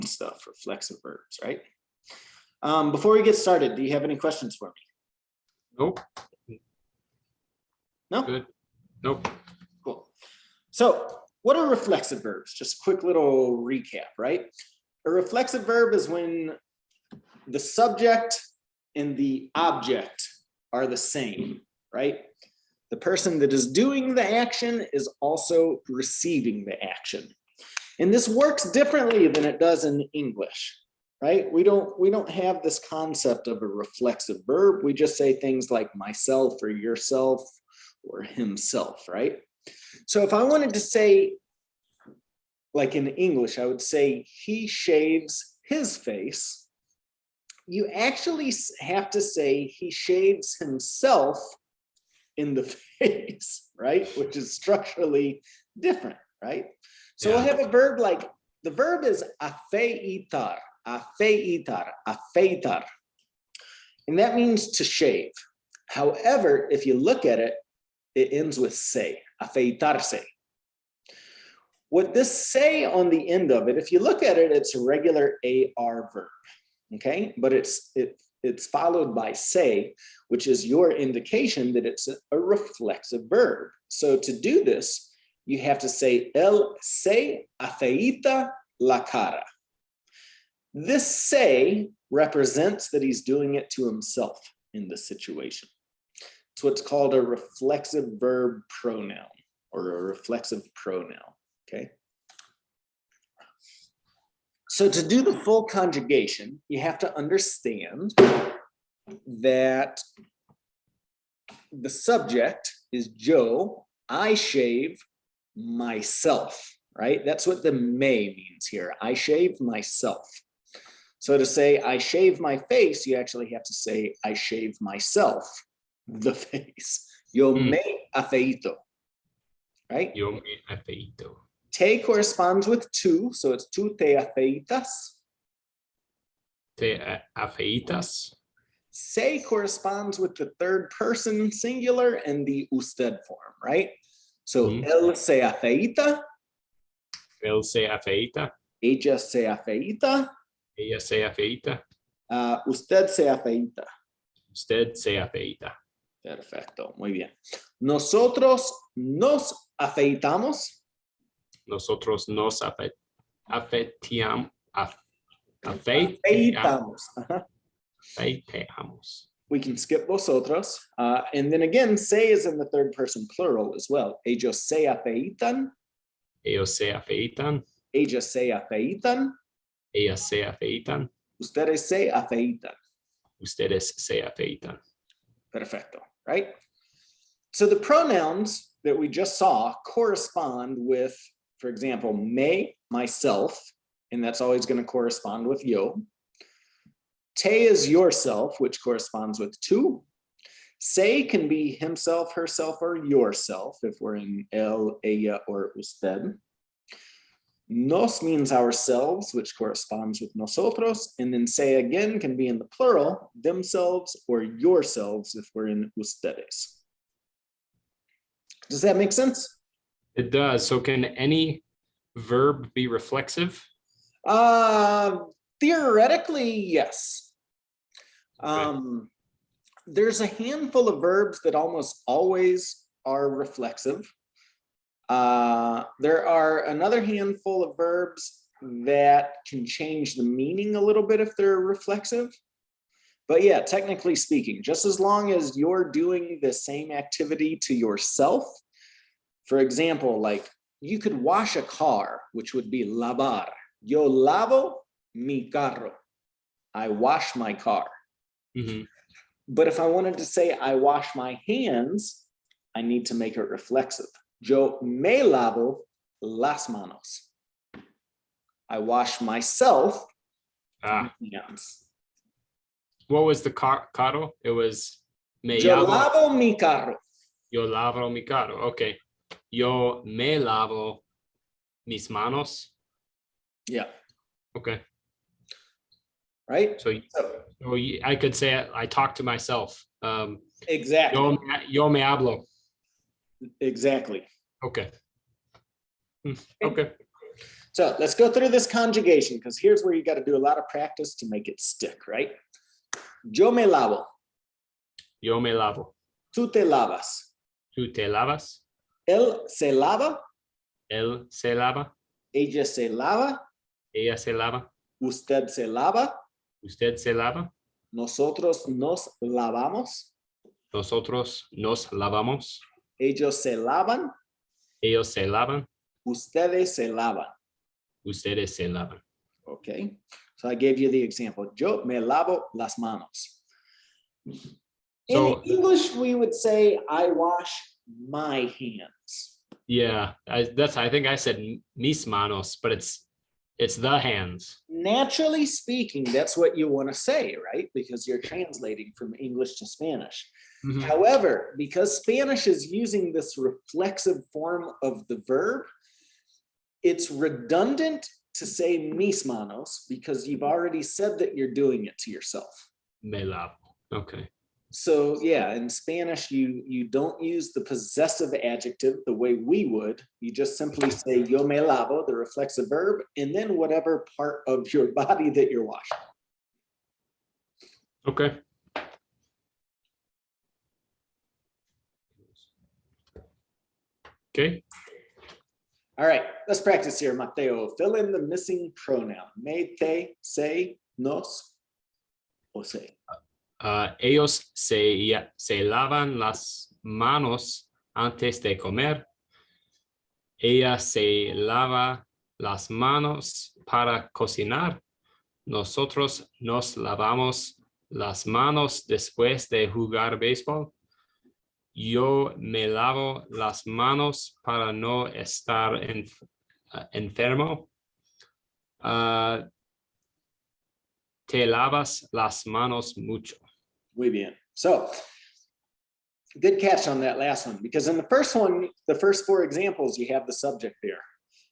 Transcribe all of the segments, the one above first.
stuff, reflexive verbs, right? Before we get started, do you have any questions for me? Nope. No? Good. Nope. Cool. So what are reflexive verbs? Just a quick little recap, right? A reflexive verb is when the subject and the object are the same, right? The person that is doing the action is also receiving the action. And this works differently than it does in English, right? We don't have this concept of a reflexive verb. We just say things like myself or yourself or himself, right? So if I wanted to say, like in English, I would say he shaves his face. You actually have to say he shaves himself in the face, right? Which is structurally different, right? So we'll have a verb like, the verb is afeitar, afeitar, afeitar. And that means to shave. However, if you look at it, it ends with se, afeitarse. What this say on the end of it, if you look at it, it's a regular AR verb, okay? But it's followed by se, which is your indication that it's a reflexive verb. So to do this, you have to say, él se afeita la cara. This se represents that he's doing it to himself in this situation. It's what's called a reflexive verb pronoun or a reflexive pronoun. Okay. So to do the full conjugation, you have to understand that the subject is Joe, I shave myself, right? That's what the me means here. I shave myself. So to say I shave my face, you actually have to say I shave myself, the face. Yo me afeito, right? Yo me afeito. Te corresponds with tu, so it's tu te afeitas. Te afeitas. Se corresponds with the third person singular and the usted form, right? So él se afeita. Él se afeita. Ella se afeita. Ella se afeita. Usted se afeita. Usted se afeita. Perfecto, muy bien. Nosotros nos afeitamos. Nosotros nos afeitamos. Afeitamos. We can skip vosotros. And then again, se is in the third person plural as well. Ellos se afeitan. Ellos se afeitan. Ellas se afeitan. Ellas se afeitan. Ustedes se afeitan. Ustedes se afeitan. Perfecto, right? So the pronouns that we just saw correspond with, for example, me, myself, and that's always going to correspond with yo. Te is yourself, which corresponds with tu. Se can be himself, herself, or yourself if we're in él, ella, or usted. Nos means ourselves, which corresponds with nosotros. And then se again can be in the plural, themselves or yourselves if we're in ustedes. Does that make sense? It does. So can any verb be reflexive? Theoretically, yes. Okay. There's a handful of verbs that almost always are reflexive. There are another handful of verbs that can change the meaning a little bit if they're reflexive. But yeah, technically speaking, just as long as you're doing the same activity to yourself, for example, like you could wash a car, which would be lavar. Yo lavo mi carro. I wash my car. But if I wanted to say I wash my hands, I need to make it reflexive. Yo me lavo las manos. I wash myself hands. What was the carro? It was me Yo lavo mi carro. Yo lavo mi carro. Okay. Yo me lavo mis manos. Yeah. Okay. Right? So I could say I talk to myself. Exactly. Yo me hablo. Exactly. Okay. Okay. So let's go through this conjugation because here's where you got to do a lot of practice to make it stick, right? Yo me lavo. Yo me lavo. Tú te lavas. Tú te lavas. Él se lava. Él se lava. Ella se lava. Ella se lava. Usted se lava. Usted se lava. Nosotros nos lavamos. Nosotros nos lavamos. Ellos se lavan. Ellos se lavan. Ustedes se lavan. Ustedes se lavan. Okay. So I gave you the example. Yo me lavo las manos. So, in English, we would say, I wash my hands. yeah, I think I said mis manos, but it's the hands. Naturally speaking, that's what you want to say, right? Because you're translating from English to Spanish. Mhm. However, because Spanish is using this reflexive form of the verb, it's redundant to say mis manos because you've already said that you're doing it to yourself. Me lavo. Okay. So yeah, in Spanish, you don't use the possessive adjective the way we would. You just simply say yo me lavo, the reflexive verb, and then whatever part of your body that you're washing. Okay. Okay. All right, let's practice here, Mateo. Fill in the missing pronoun. Me, te, se, nos, o se. Ellos se lavan las manos antes de comer. Ella se lava las manos para cocinar. Nosotros nos lavamos las manos después de jugar béisbol. Yo me lavo las manos para no estar enfermo. Te lavas las manos mucho. Muy bien. So, good catch on that last one, because in the first one, the first four examples, you have the subject there.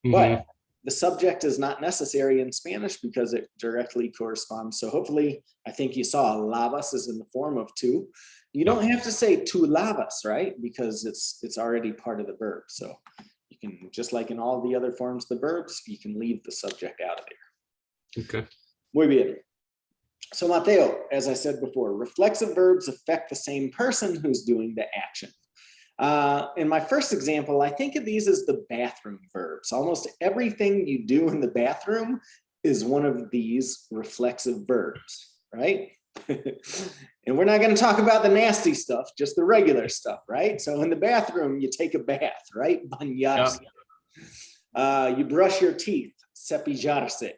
But the subject is not necessary in Spanish because it directly corresponds. So hopefully, I think you saw lavas is in the form of tu. You don't have to say tu lavas, right? Because it's already part of the verb. So you can, just like in all the other forms of the verbs, you can leave the subject out of there. Okay. Muy bien. So Mateo, as I said before, reflexive verbs affect the same person who's doing the action. In my first example, I think of these as the bathroom verbs. Almost everything you do in the bathroom is one of these reflexive verbs, right? And we're not going to talk about the nasty stuff, just the regular stuff, right? So in the bathroom, you take a bath, right? Bañarse. You brush your teeth, cepillarse.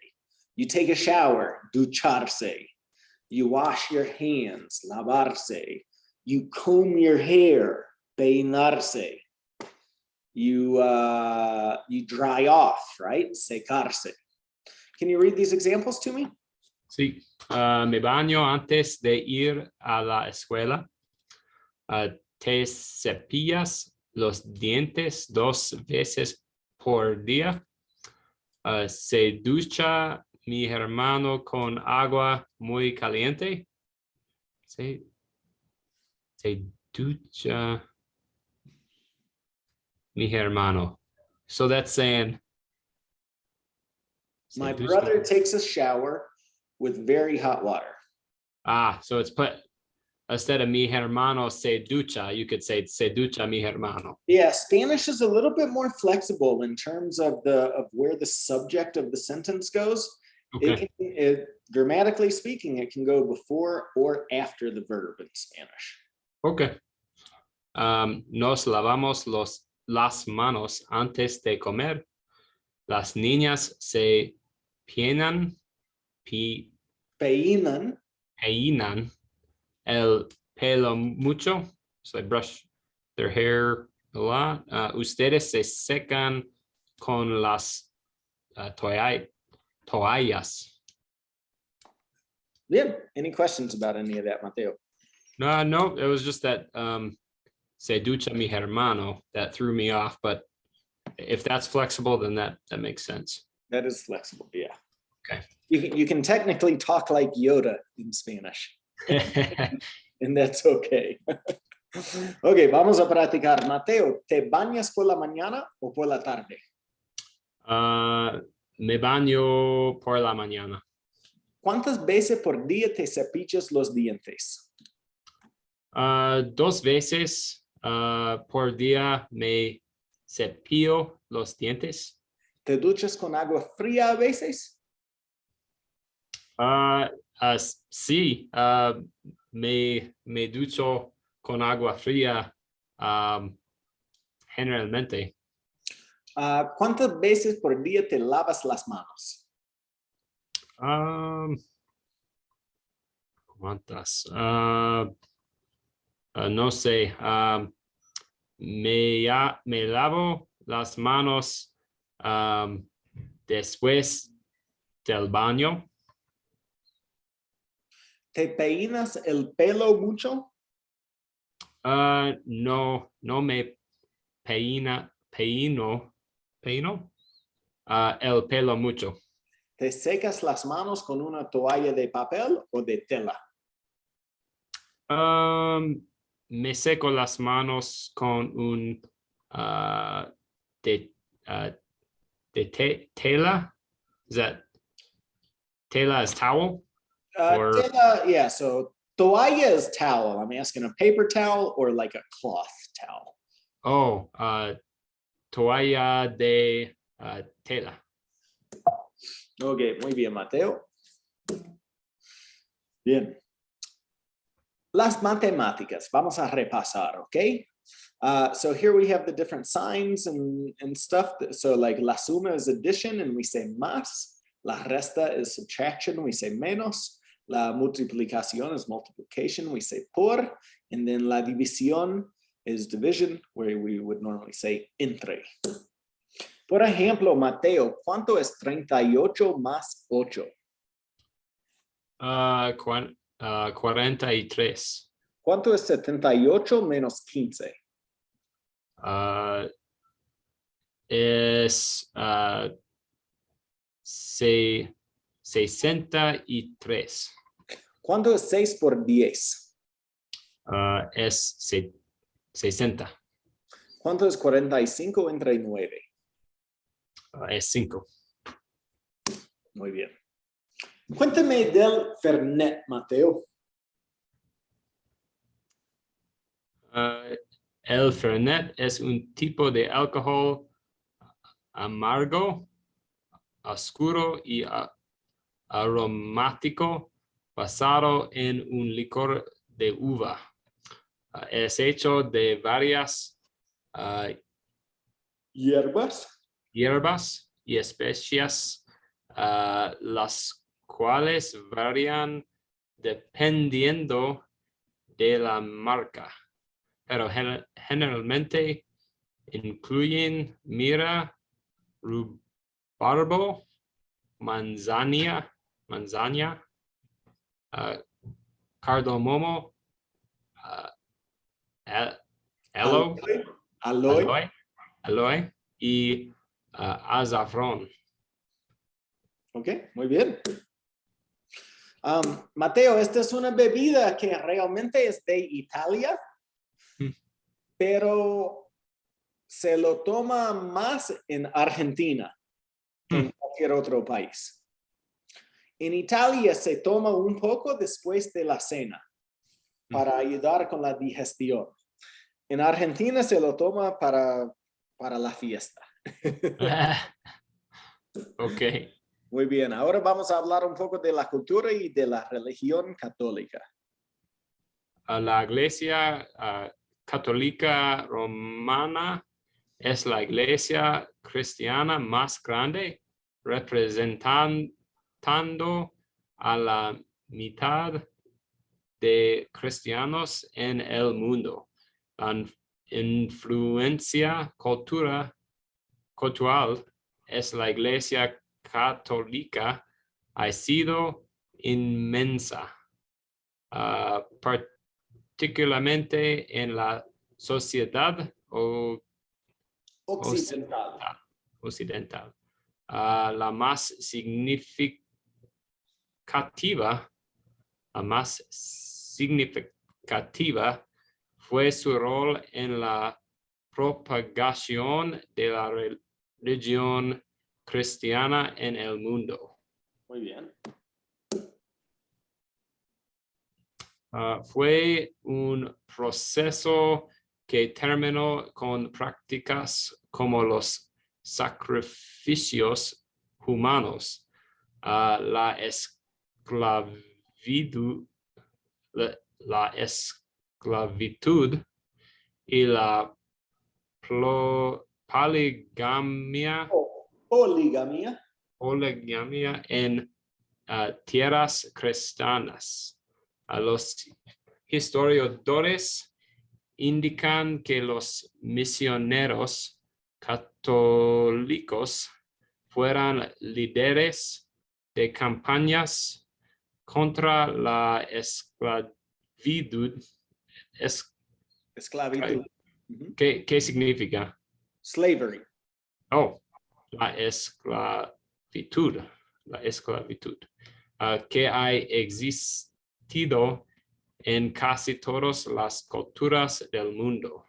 You take a shower, ducharse. You wash your hands, lavarse. You comb your hair, peinarse. You dry off, right? Secarse. Can you read these examples to me? Sí. Me baño antes de ir a la escuela. Te cepillas los dientes 2 veces por día. Se ducha mi hermano con agua muy caliente. Se ducha mi hermano. So that's saying my brother takes a shower with very hot water. So it's put, instead of mi hermano se ducha, you could say se ducha mi hermano. Yeah, Spanish is a little bit more flexible in terms of where the subject of the sentence goes. Okay. Grammatically speaking, it can go before or after the verb in Spanish. Okay. Nos lavamos las manos antes de comer. Las niñas se peinan el pelo mucho. So they brush their hair a lot. Ustedes se secan con las toallas. Yeah. Any questions about any of that, Mateo? No, it was just that se ducha mi hermano that threw me off, but if that's flexible, then that makes sense. That is flexible, yeah. Okay. You can technically talk like Yoda in Spanish, and that's okay. Okay, vamos a practicar. Mateo, ¿te bañas por la mañana o por la tarde? Me baño por la mañana. ¿Cuántas veces por día te cepillas los dientes? 2 veces por día me cepillo los dientes. ¿Te duchas con agua fría a veces? Sí, me ducho con agua fría generalmente. ¿Cuántas veces por día te lavas las manos? ¿Cuántas? No sé. Me lavo las manos después del baño. ¿Te peinas el pelo mucho? No me peino el pelo mucho. ¿Te secas las manos con una toalla de papel o de tela? Me seco las manos con un de tela. Is that tela is towel? Or Tela, yeah, so toalla is towel. I'm asking a paper towel or like a cloth towel. toalla de tela. Ok, muy bien, Mateo. Bien. Las matemáticas, vamos a repasar, okay? So here we have the different signs and stuff. So like la suma is addition and we say más. La resta is subtraction, we say menos. La multiplicación is multiplication, we say por. And then la división is division, where we would normally say entre. Por ejemplo, Mateo, ¿cuánto es 38 más 8? 43. ¿Cuánto es 78 menos 15? Es 63. ¿Cuánto es 6 por 10? Es 60. ¿Cuánto es 45 entre 9? Es 5. Muy bien. Cuéntame del Fernet, Mateo. El Fernet es un tipo de alcohol amargo, oscuro y aromático basado en un licor de uva. Es hecho de varias Hierbas. hierbas y especias, las cuales varían dependiendo de la marca, pero generalmente incluyen mira, rubarbo, manzana, cardamomo, aloe y azafrón. Ok, muy bien. Mateo, esta es una bebida que realmente es de Italia, pero se lo toma más en Argentina que en cualquier otro país. En Italia se toma un poco después de la cena para ayudar con la digestión. En Argentina se lo toma para la fiesta. Ok. Muy bien, ahora vamos a hablar un poco de la cultura y de la religión católica. La Iglesia Católica Romana es la iglesia cristiana más grande, representando a la mitad de cristianos en el mundo. La influencia cultural es la iglesia católica ha sido inmensa, particularmente en la sociedad occidental. La más significativa fue su rol en la propagación de la religión cristiana en el mundo. Muy bien. Fue un proceso que terminó con prácticas como los sacrificios humanos, la esclavitud, la esclavitud y la poligamia Poligamia. en tierras cristianas. Los historiadores indican que los misioneros católicos fueran líderes de campañas contra la esclavitud. Esclavitud. ¿Qué significa? Slavery. Oh, la esclavitud. La esclavitud. Que ha existido en casi todas las culturas del mundo.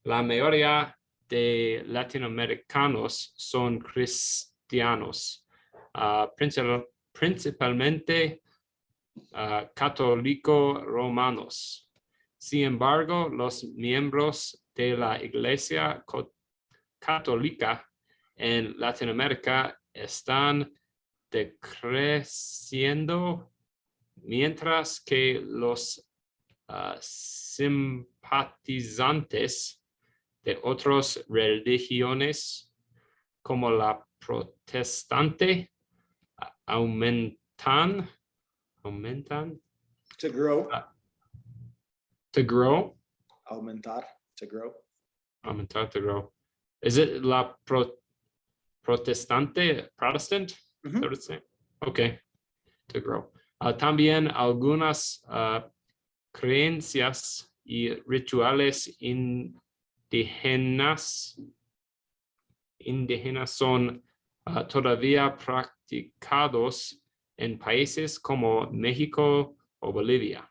La mayoría de latinoamericanos son cristianos, principalmente católicos romanos. Sin embargo, los miembros de la Iglesia Católica en Latinoamérica están decreciendo, mientras que los simpatizantes de otras religiones, como la protestante, aumentan. To grow. To grow. Aumentar. To grow. Aumentar, to grow. Is it la protestante, Protestant? Is that what it's saying? Okay, to grow. También algunas creencias y rituales indígenas son todavía practicados en países como México o Bolivia.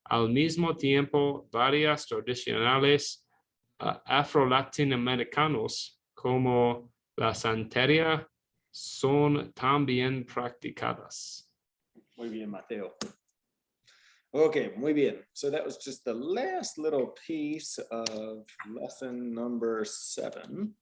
Al mismo tiempo, varias tradicionales afro-latinoamericanos como la santería son también practicadas. Muy bien, Mateo. Okay, muy bien. So that was just the last little piece of lesson number 7.